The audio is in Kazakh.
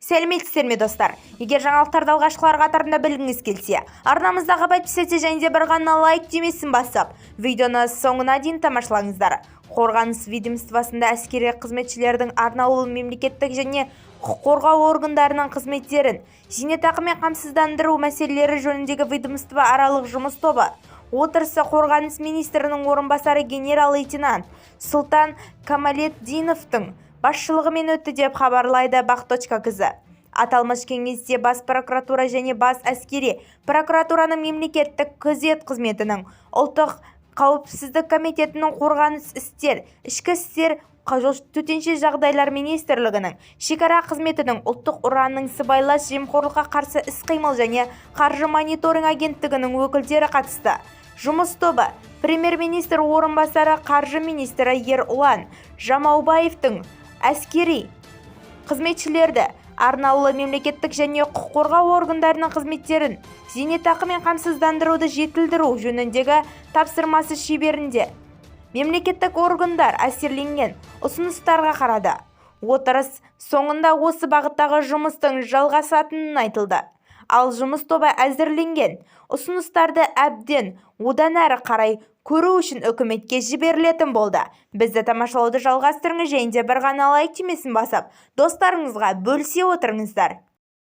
Сәлеметсіздер ме достар? Егер жаңалықтарды алғашқылар қатарында білгіңіз келсе, арнамыздағы подписаться және де бір ғана лайк түймесін басып, видеоны соңына дейін тамашалаңыздар. Қорғаныс ведомствосында әскери қызметшілердің арнаулы мемлекеттік және құқық қорғау органдарының қызметтерін зейнетақымен қамсыздандыру мәселелері жөніндегі ведомство аралық жұмыс тобы отырысы қорғаныс министрінің орынбасары генерал-лейтенант Сұлтан Камалетдиновтың басшылығымен өтті деп хабарлайды бақ.кз. Аталмыш кеңесте бас прокуратура және бас әскери прокуратураның мемлекеттік күзет қызметінің, ұлттық қауіпсіздік комитетінің, қорғаныс істер, ішкі істер, төтенше жағдайлар министрлігінің, шекара қызметінің, ұлттық ұранның, сыбайлас жемқорлыққа қарсы іс-қимыл және қаржы мониторинг агенттігінің өкілдері қатысты. Жұмыс тобы премьер-министр орынбасары қаржы министрі Ерұлан Жамаубаевтың әскери қызметшілерді, арнаулы мемлекеттік және құқық қорғау органдарының қызметтерін зейнетақымен қамсыздандыруды жетілдіру жөніндегі тапсырмасы шеңберінде мемлекеттік органдар әсерленген ұсыныстарға қарады. Отырыс соңында осы бағыттағы жұмыстың жалғасатынын айтылды. Ал жұмыс тобы әзірленген ұсыныстарды әбден одан әрі қарай көру үшін үкіметке жіберілетін болды. Бізді тамашалауды жалғастырыңыз және де бір ғана лайк түймесін басып, достарыңызға бөлісе отырыңыздар.